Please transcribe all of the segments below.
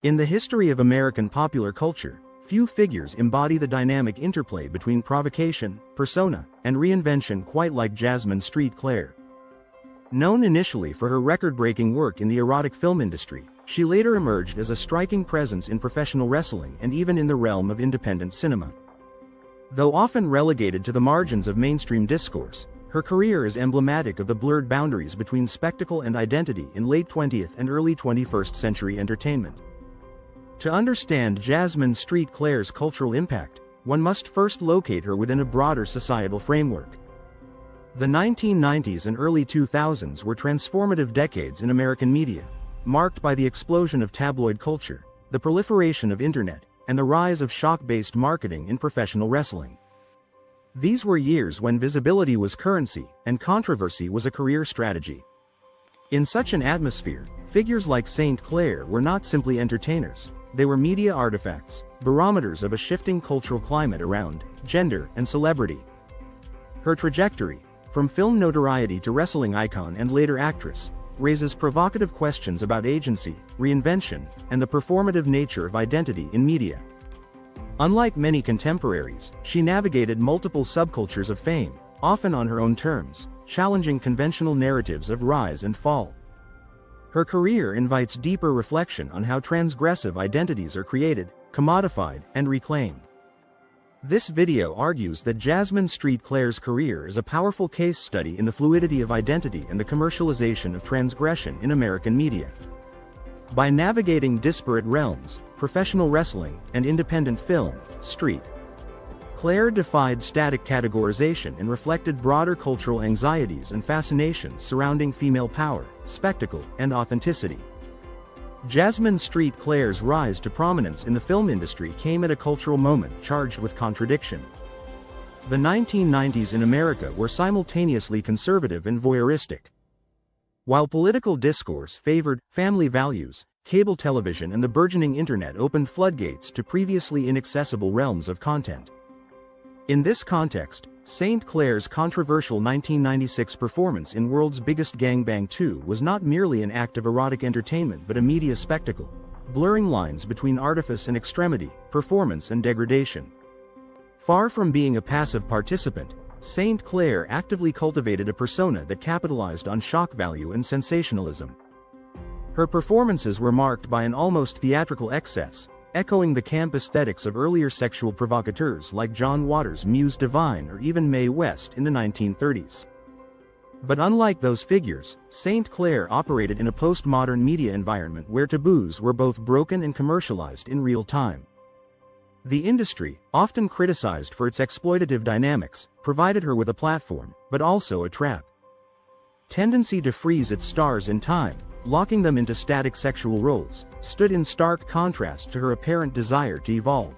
In the history of American popular culture, few figures embody the dynamic interplay between provocation, persona, and reinvention quite like Jasmin St. Known initially for her record-breaking work in the erotic film industry, she later emerged as a striking presence in professional wrestling and even in the realm of independent cinema. Though often relegated to the margins of mainstream discourse, her career is emblematic of the blurred boundaries between spectacle and identity in late 20th and early 21st century entertainment. To understand Jasmin St.'s cultural impact, one must first locate her within a broader societal framework. The 1990s and early 2000s were transformative decades in American media, marked by the explosion of tabloid culture, the proliferation of internet, and the rise of shock-based marketing in professional wrestling. These were years when visibility was currency, and controversy was a career strategy. In such an atmosphere, figures like St. Clair were not simply entertainers, they were media artifacts, barometers of a shifting cultural climate around gender and celebrity. Her trajectory, from film notoriety to wrestling icon and later actress, raises provocative questions about agency, reinvention, and the performative nature of identity in media. Unlike many contemporaries, she navigated multiple subcultures of fame, often on her own terms, challenging conventional narratives of rise and fall. Her career invites deeper reflection on how transgressive identities are created, commodified, and reclaimed. This video argues that Jasmin St.'s career is a powerful case study in the fluidity of identity and the commercialization of transgression in American media. By navigating disparate realms, professional wrestling, and independent film, St. Clair defied static categorization and reflected broader cultural anxieties and fascinations surrounding female power, spectacle, and authenticity. Jasmin St.'s rise to prominence in the film industry came at a cultural moment charged with contradiction. The 1990s in America were simultaneously conservative and voyeuristic. While political discourse favored family values, cable television and the burgeoning internet opened floodgates to previously inaccessible realms of content. In this context, St. Clair's controversial 1996 performance in World's Biggest Gangbang 2 was not merely an act of erotic entertainment but a media spectacle, blurring lines between artifice and extremity, performance and degradation. Far from being a passive participant, St. Clair actively cultivated a persona that capitalized on shock value and sensationalism. Her performances were marked by an almost theatrical excess, echoing the camp aesthetics of earlier sexual provocateurs like John Waters' Muse Divine or even Mae West in the 1930s. But unlike those figures, St. Clair operated in a postmodern media environment where taboos were both broken and commercialized in real time. The industry, often criticized for its exploitative dynamics, provided her with a platform, but also a trap. Tendency to freeze its stars in time, locking them into static sexual roles, stood in stark contrast to her apparent desire to evolve.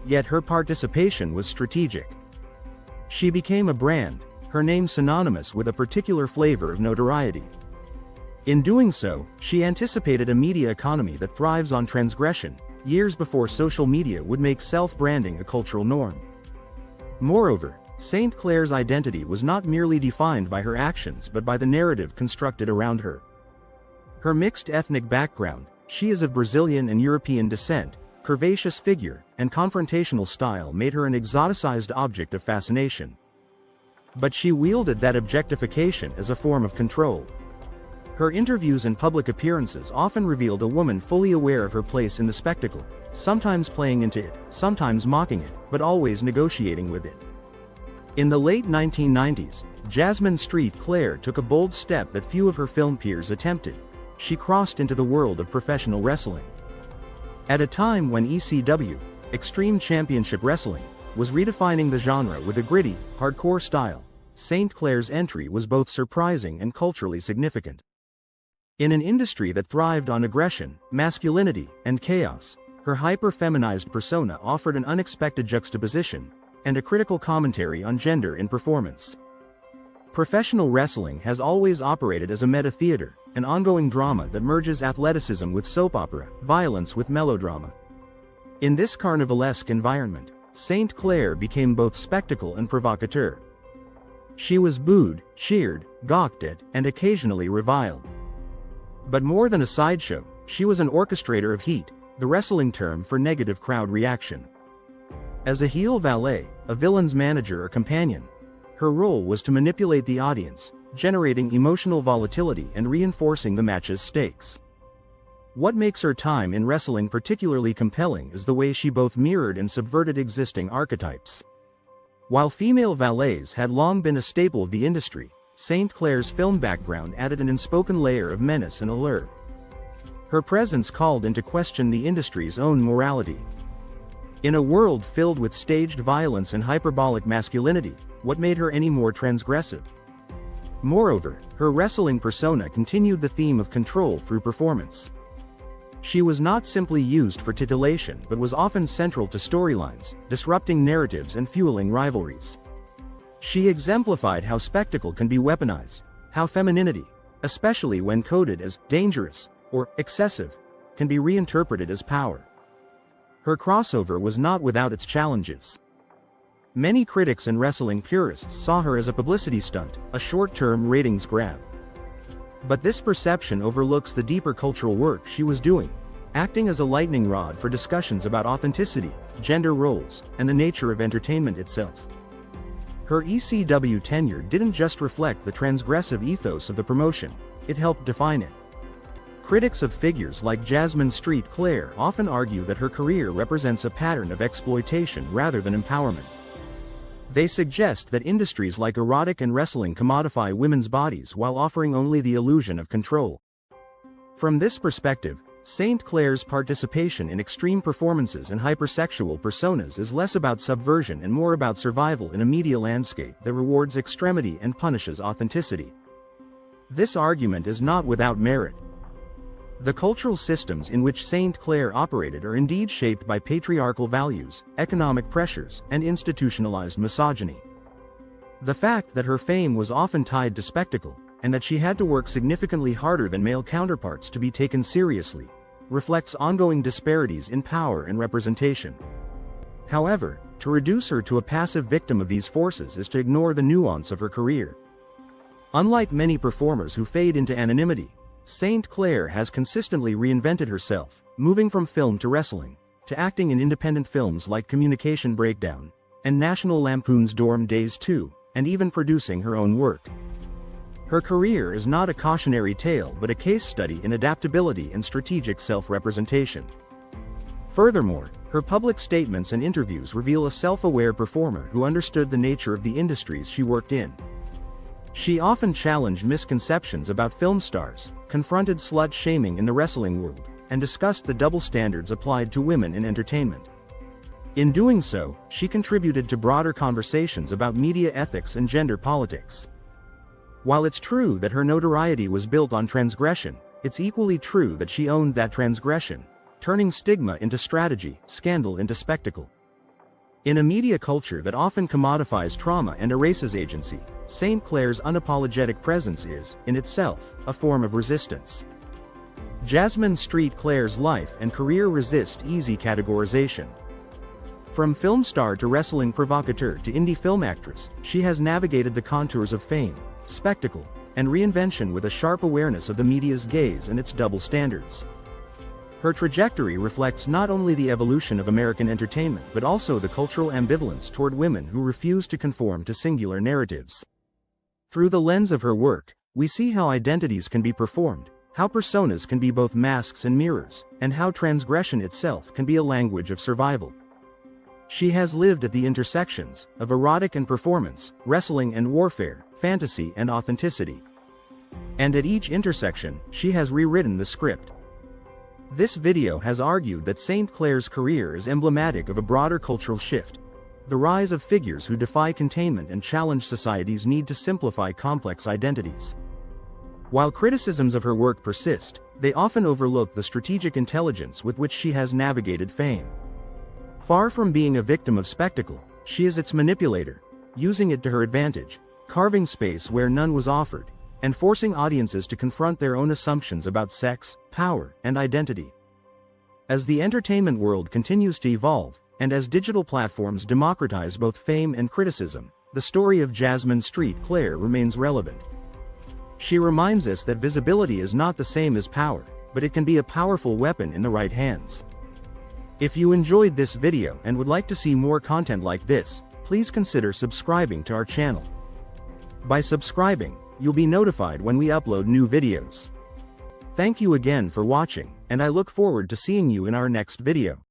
Yet her participation was strategic. She became a brand, her name synonymous with a particular flavor of notoriety. In doing so, she anticipated a media economy that thrives on transgression, years before social media would make self-branding a cultural norm. Moreover, St. Clair's identity was not merely defined by her actions but by the narrative constructed around her. Her mixed ethnic background, she is of Brazilian and European descent, curvaceous figure, and confrontational style made her an exoticized object of fascination. But she wielded that objectification as a form of control. Her interviews and public appearances often revealed a woman fully aware of her place in the spectacle, sometimes playing into it, sometimes mocking it, but always negotiating with it. In the late 1990s, Jasmin St. took a bold step that few of her film peers attempted. She crossed into the world of professional wrestling. At a time when ECW, Extreme Championship Wrestling, was redefining the genre with a gritty, hardcore style, St. Clair's entry was both surprising and culturally significant. In an industry that thrived on aggression, masculinity, and chaos, her hyper-feminized persona offered an unexpected juxtaposition and a critical commentary on gender in performance. Professional wrestling has always operated as a meta-theater, an ongoing drama that merges athleticism with soap opera, violence with melodrama. In this carnivalesque environment, St. Clair became both spectacle and provocateur. She was booed, cheered, gawked at, and occasionally reviled. But more than a sideshow, She was an orchestrator of heat, the wrestling term for negative crowd reaction. As a heel valet, a villain's manager or companion, her role was to manipulate the audience, generating emotional volatility and reinforcing the match's stakes. What makes her time in wrestling particularly compelling is the way she both mirrored and subverted existing archetypes. While female valets had long been a staple of the industry, St. Clair's film background added an unspoken layer of menace and allure. Her presence called into question the industry's own morality. In a world filled with staged violence and hyperbolic masculinity, what made her any more transgressive? Moreover, her wrestling persona continued the theme of control through performance. She was not simply used for titillation but was often central to storylines, disrupting narratives and fueling rivalries. She exemplified how spectacle can be weaponized, how femininity, especially when coded as dangerous or excessive, can be reinterpreted as power. Her crossover was not without its challenges. Many critics and wrestling purists saw her as a publicity stunt, a short-term ratings grab. But this perception overlooks the deeper cultural work she was doing, acting as a lightning rod for discussions about authenticity, gender roles, and the nature of entertainment itself. Her ECW tenure didn't just reflect the transgressive ethos of the promotion, it helped define it. Critics of figures like Jasmin St often argue that her career represents a pattern of exploitation rather than empowerment. They suggest that industries like erotic and wrestling commodify women's bodies while offering only the illusion of control. From this perspective, St. Clair's participation in extreme performances and hypersexual personas is less about subversion and more about survival in a media landscape that rewards extremity and punishes authenticity. This argument is not without merit. The cultural systems in which St. Clair operated are indeed shaped by patriarchal values, economic pressures, and institutionalized misogyny. The fact that her fame was often tied to spectacle, and that she had to work significantly harder than male counterparts to be taken seriously, reflects ongoing disparities in power and representation. However, to reduce her to a passive victim of these forces is to ignore the nuance of her career. Unlike many performers who fade into anonymity, St. Clair has consistently reinvented herself, moving from film to wrestling, to acting in independent films like Communication Breakdown, and National Lampoon's Dorm Days 2, and even producing her own work. Her career is not a cautionary tale but a case study in adaptability and strategic self-representation. Furthermore, her public statements and interviews reveal a self-aware performer who understood the nature of the industries she worked in. She often challenged misconceptions about film stars, confronted slut-shaming in the wrestling world, and discussed the double standards applied to women in entertainment. In doing so, she contributed to broader conversations about media ethics and gender politics. While it's true that her notoriety was built on transgression, it's equally true that she owned that transgression, turning stigma into strategy, scandal into spectacle. In a media culture that often commodifies trauma and erases agency, St. Clair's unapologetic presence is, in itself, a form of resistance. Jasmin St. Clair's life and career resist easy categorization. From film star to wrestling provocateur to indie film actress, she has navigated the contours of fame, spectacle, and reinvention with a sharp awareness of the media's gaze and its double standards. Her trajectory reflects not only the evolution of American entertainment but also the cultural ambivalence toward women who refuse to conform to singular narratives. Through the lens of her work, we see how identities can be performed, how personas can be both masks and mirrors, and how transgression itself can be a language of survival. She has lived at the intersections of erotic and performance, wrestling and warfare, fantasy and authenticity. And at each intersection, she has rewritten the script. This video has argued that St. Clair's career is emblematic of a broader cultural shift, the rise of figures who defy containment and challenge society's need to simplify complex identities. While criticisms of her work persist, they often overlook the strategic intelligence with which she has navigated fame. Far from being a victim of spectacle, she is its manipulator, using it to her advantage, carving space where none was offered, and forcing audiences to confront their own assumptions about sex, power, and identity. As the entertainment world continues to evolve, and as digital platforms democratize both fame and criticism, the story of Jasmin St. remains relevant. She reminds us that visibility is not the same as power, but it can be a powerful weapon in the right hands. If you enjoyed this video and would like to see more content like this, please consider subscribing to our channel. By subscribing, you'll be notified when we upload new videos. Thank you again for watching, and I look forward to seeing you in our next video.